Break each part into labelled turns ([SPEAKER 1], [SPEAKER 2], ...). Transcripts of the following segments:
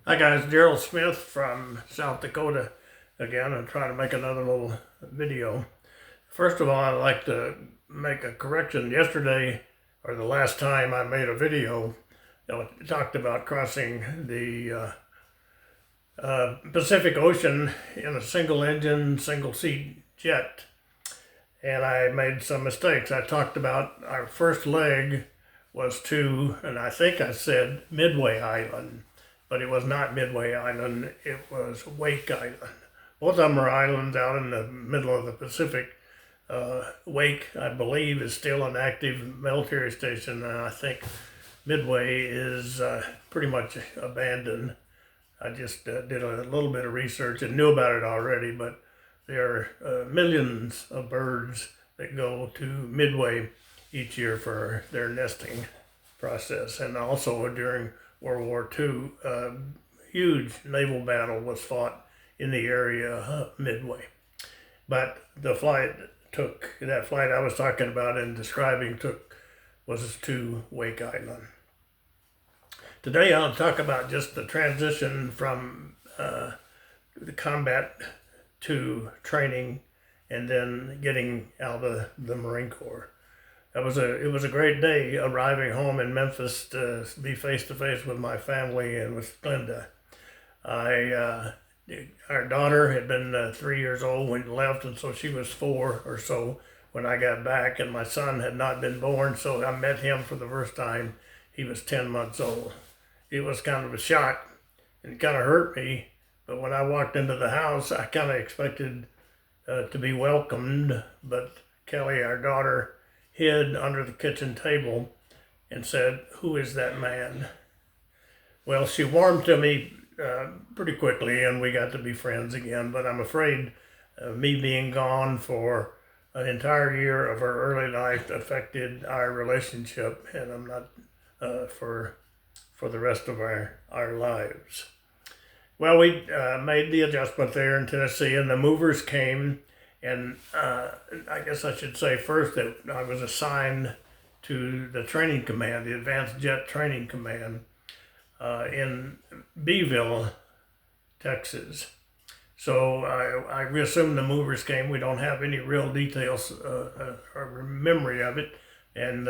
[SPEAKER 1] Hi guys, Darrel Smith from South Dakota again and trying to make another little video. First of all, I'd like to make a correction. Yesterday, or the last time I made a video, it talked about crossing the Pacific Ocean in a single engine, single seat jet. And I made some mistakes. I talked about our first leg was to, and I think I said Midway Island, but it was not Midway Island, it was Wake Island. Both of them are islands out in the middle of the Pacific. Wake, I believe, is still an active military station, and I think Midway is pretty much abandoned. I just did a little bit of research and knew about it already, but there are millions of birds that go to Midway each year for their nesting process. And also during World War II, a huge naval battle was fought in the area of Midway. But that flight I was talking about and describing was to Wake Island. Today I'll talk about just the transition from the combat to training and then getting out of the Marine Corps. It was a great day arriving home in Memphis to be face to face with my family and with Glenda. Our daughter had been 3 years old when we left, and so she was 4 or so when I got back, and my son had not been born, so I met him for the first time. He was 10 months old. It was kind of a shock and it kind of hurt me, but when I walked into the house, I kind of expected to be welcomed, but Kelly, our daughter, hid under the kitchen table and said, "Who is that man?" Well, she warmed to me pretty quickly and we got to be friends again, but I'm afraid me being gone for an entire year of her early life affected our relationship, and I'm not for the rest of our lives. Well, we made the adjustment there in Tennessee, and the movers came, and I guess I should say first that I was assigned to the training command, the Advanced Jet Training Command in Beeville, Texas. So I assume the movers came. We don't have any real details or memory of it. And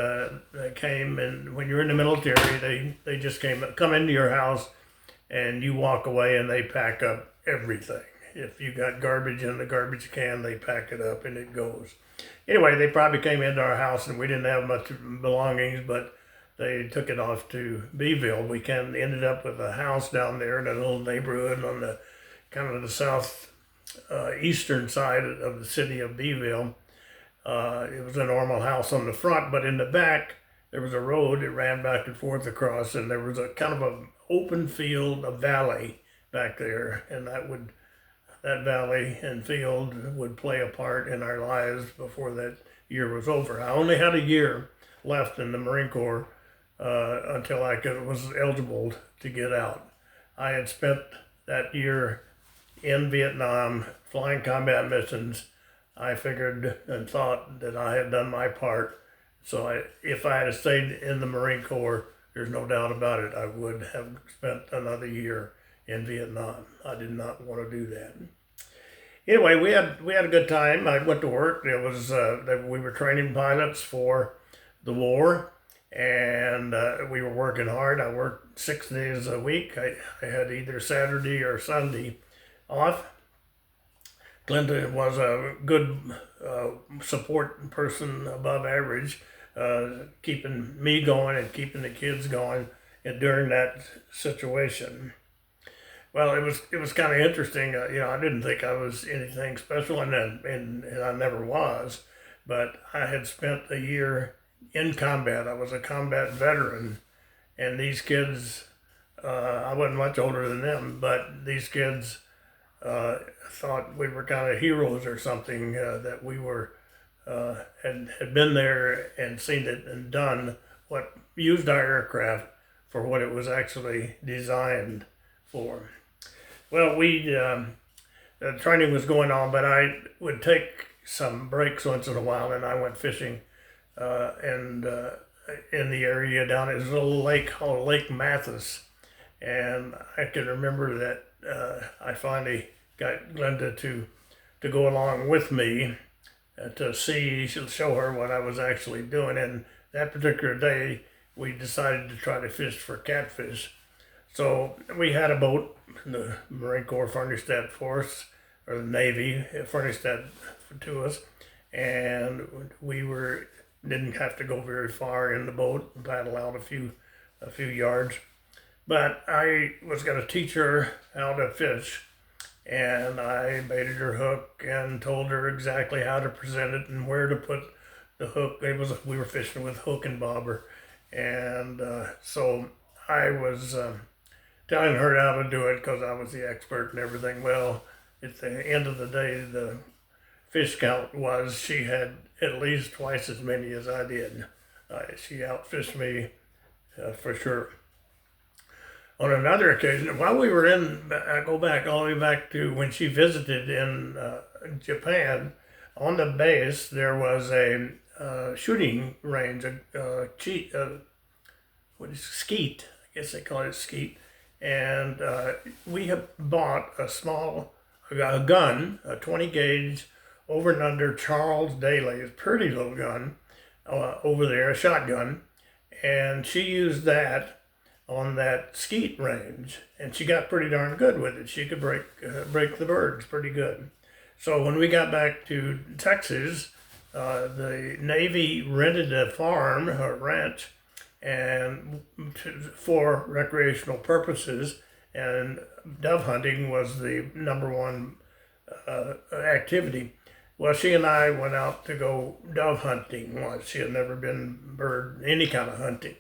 [SPEAKER 1] they came, and when you're in the military, they just come into your house, and you walk away, and they pack up everything. If you got garbage in the garbage can, they pack it up, and it goes. Anyway, they probably came into our house, and we didn't have much belongings, but they took it off to Beeville. We ended up with a house down there in a little neighborhood on the kind of the south eastern side of the city of Beeville. It was a normal house on the front, but in the back there was a road that ran back and forth across, and there was a kind of an open field, a valley back there, and that valley and field would play a part in our lives before that year was over. I only had a year left in the Marine Corps until I was eligible to get out. I had spent that year in Vietnam flying combat missions. I figured and thought that I had done my part. So if I had stayed in the Marine Corps, there's no doubt about it, I would have spent another year in Vietnam. I did not want to do that. Anyway, we had a good time. I went to work. It was we were training pilots for the war, and we were working hard. I worked 6 days a week. I had either Saturday or Sunday off. Glenda was a good support person, above average, keeping me going and keeping the kids going during that situation. Well, it was kind of interesting. I didn't think I was anything special, and I never was. But I had spent a year in combat. I was a combat veteran, and these kids, I wasn't much older than them, but these kids thought we were kind of heroes or something, that we were had been there and seen it and done used our aircraft for what it was actually designed for. Well, the training was going on, but I would take some breaks once in a while, and I went fishing and in the area down at this little lake called Lake Mathis. And I can remember that I finally got Glenda to go along with me to show her what I was actually doing. And that particular day, we decided to try to fish for catfish. So we had a boat. The Marine Corps furnished that for us, or the Navy furnished that to us, and didn't have to go very far in the boat, paddle out a few yards. But I was going to teach her how to fish, and I baited her hook and told her exactly how to present it and where to put the hook. We were fishing with hook and bobber, and so I was telling her how to do it because I was the expert and everything. Well, at the end of the day, the fish count was she had at least twice as many as I did. She outfished me for sure. On another occasion, while we were I go back all the way back to when she visited in Japan. On the base, there was a shooting range, skeet. I guess they call it skeet. And we have bought a gun, a 20 gauge over and under Charles Daly's pretty little gun over there, a shotgun. And she used that on that skeet range, and she got pretty darn good with it. She could break the birds pretty good. So when we got back to Texas, the Navy rented a farm, a ranch, and for recreational purposes, and dove hunting was the number one activity. Well, she and I went out to go dove hunting once. She had never been any kind of hunting.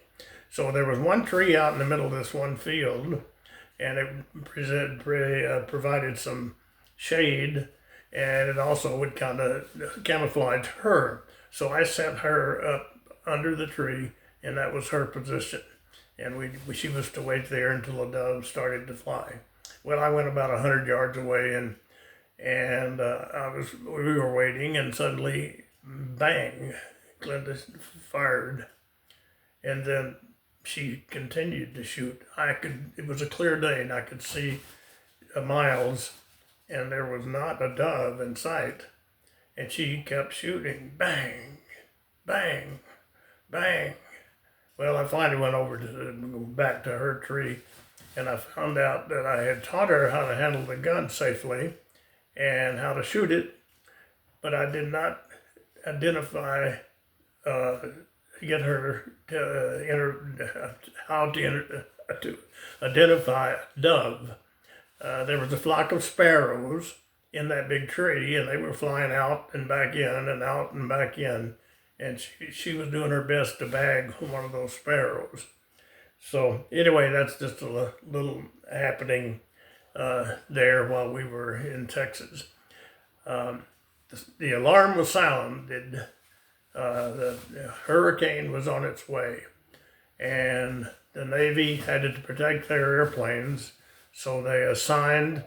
[SPEAKER 1] So there was one tree out in the middle of this one field, and it provided some shade, and it also would kind of camouflage her. So I set her up under the tree, and that was her position. And she was to wait there until the dove started to fly. Well, I went about 100 yards away, and we were waiting, and suddenly, bang, Glenda fired, and then she continued to shoot. It was a clear day, and I could see miles, and there was not a dove in sight. And she kept shooting, bang, bang, bang. Well, I finally went back to her tree, and I found out that I had taught her how to handle the gun safely and how to shoot it, but I did not identify get her to identify a dove. There was a flock of sparrows in that big tree, and they were flying out and back in and out and back in, and she was doing her best to bag one of those sparrows. So anyway, that's just a little happening there while we were in Texas. The alarm was sounded. The hurricane was on its way, and the Navy had to protect their airplanes, so they assigned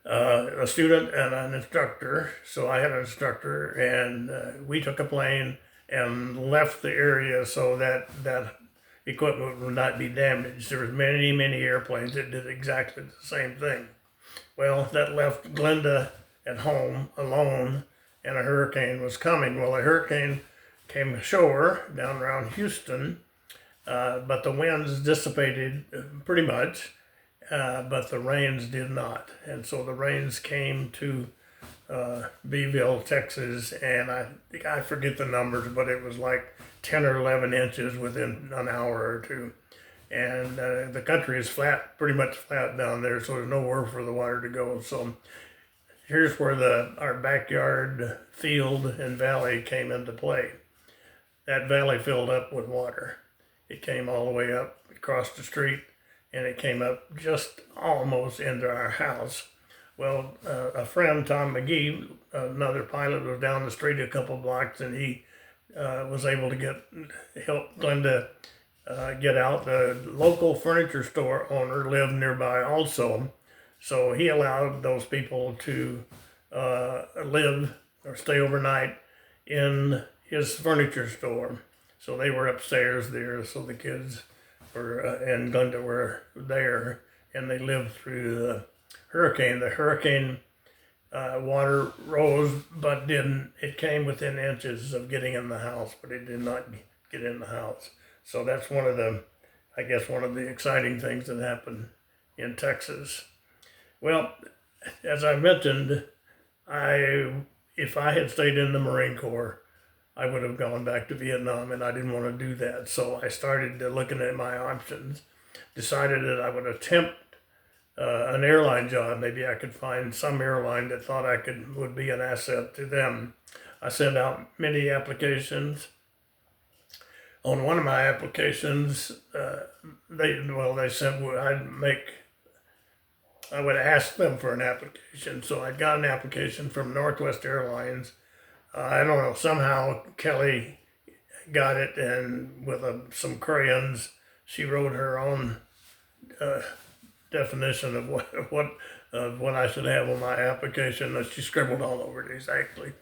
[SPEAKER 1] a student and an instructor. So I had an instructor, and we took a plane and left the area so that equipment would not be damaged. There was many, many airplanes that did exactly the same thing. Well, that left Glenda at home alone, and a hurricane was coming. Well, a hurricane came ashore down around Houston, but the winds dissipated pretty much, but the rains did not. And so the rains came to Beeville, Texas, and I forget the numbers, but it was like 10 or 11 inches within an hour or two. And the country is pretty much flat down there, so there's nowhere for the water to go. So here's where our backyard field and valley came into play. That valley filled up with water. It came all the way up across the street, and it came up just almost into our house. Well, a friend, Tom McGee, another pilot, was down the street a couple blocks, and he was able to help Glenda get out. The local furniture store owner lived nearby also, so he allowed those people to live or stay overnight in his furniture store. So they were upstairs there, so the kids and Glenda were there, and they lived through the hurricane. The hurricane water rose, but didn't. It came within inches of getting in the house, but it did not get in the house. So that's one of the, I guess, one of the exciting things that happened in Texas. Well, as I mentioned, if I had stayed in the Marine Corps, I would have gone back to Vietnam, and I didn't want to do that. So I started looking at my options, decided that I would attempt an airline job. Maybe I could find some airline that thought would be an asset to them. I sent out many applications. On one of my applications, they sent. I would ask them for an application. So I got an application from Northwest Airlines. I don't know, somehow Kelly got it, and with some crayons, she wrote her own definition of what I should have on my application. She scribbled all over it exactly.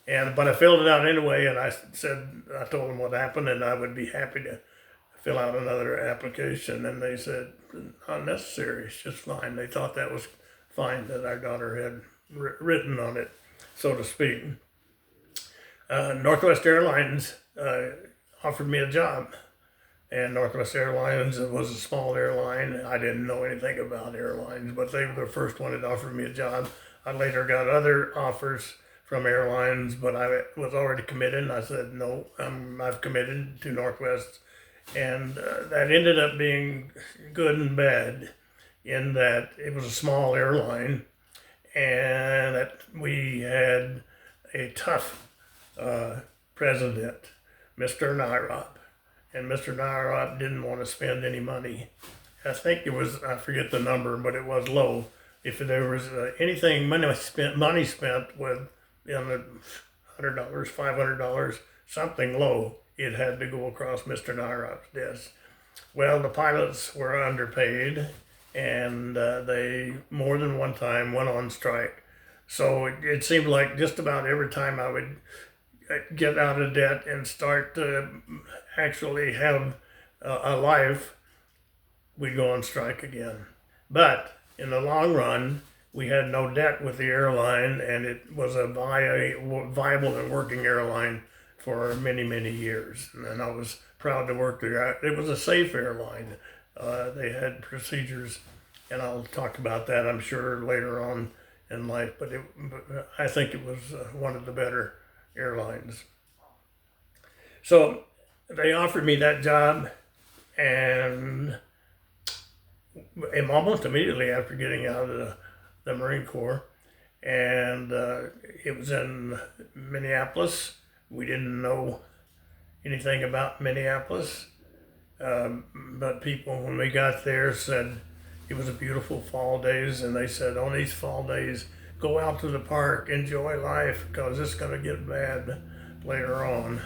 [SPEAKER 1] But I filled it out anyway, and I told them what happened, and I would be happy to fill out another application. And they said, not necessary, it's just fine. They thought that was fine that our daughter had written on it, so to speak. Northwest Airlines offered me a job, and Northwest Airlines was a small airline. I didn't know anything about airlines, but they were the first one that offered me a job. I later got other offers from airlines, but I was already committed, and I said, no, I've committed to Northwest. And that ended up being good and bad in that it was a small airline, and that we had a tough president, Mr. Nyrop, and Mr. Nyrop didn't want to spend any money. I think it was, I forget the number, but it was low. If there was anything money spent with $100, $500, something low, it had to go across Mr. Nyrop's desk. Well, the pilots were underpaid, and they more than one time went on strike. So it seemed like just about every time I would get out of debt and start to actually have a life, we'd go on strike again. But in the long run, we had no debt with the airline, and it was a viable and working airline for many, many years. And I was proud to work there. It was a safe airline. They had procedures, and I'll talk about that, I'm sure, later on in life. But I think it was one of the better airlines. So they offered me that job, and almost immediately after getting out of the Marine Corps, and it was in Minneapolis. We didn't know anything about Minneapolis, but people, when we got there, said it was a beautiful fall days, and they said, on these fall days, go out to the park, enjoy life, because it's going to get bad later on.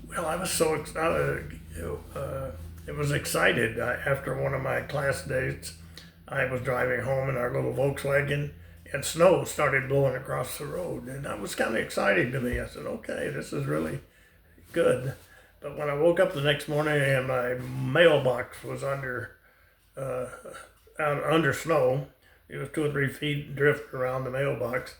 [SPEAKER 1] Well, I was so excited. It was excited. After one of my class dates, I was driving home in our little Volkswagen, and snow started blowing across the road, and that was kind of exciting to me. I said, okay, this is really good. But when I woke up the next morning and my mailbox was under snow, it was 2 or 3 feet drift around the mailbox,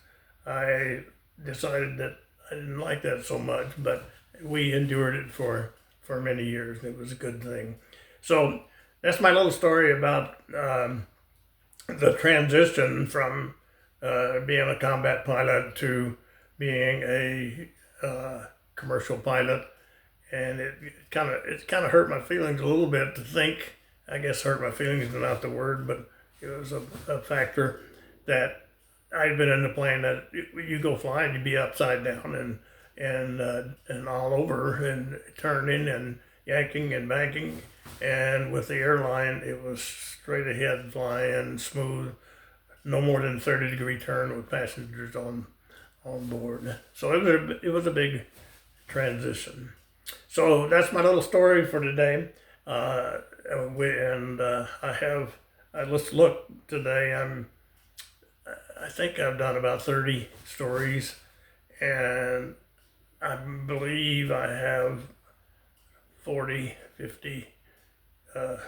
[SPEAKER 1] I decided that I didn't like that so much, but we endured it for many years. It was a good thing. So that's my little story about the transition from being a combat pilot to being a commercial pilot, and it kind of hurt my feelings a little bit to think. I guess hurt my feelings is not the word, but it was a factor that I'd been in the plane that you go flying, you'd be upside down and all over and turning and yanking and banking, and with the airline it was straight ahead flying smooth. No more than 30-degree turn with passengers on board. So it was a big transition. So that's my little story for today. Let's look today. I think I've done about 30 stories, and I believe I have 40, 50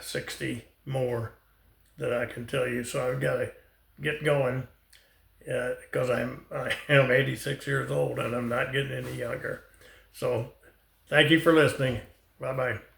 [SPEAKER 1] 60 more that I can tell you. So I've got to get going because I am 86 years old and I'm not getting any younger. So thank you for listening. Bye bye.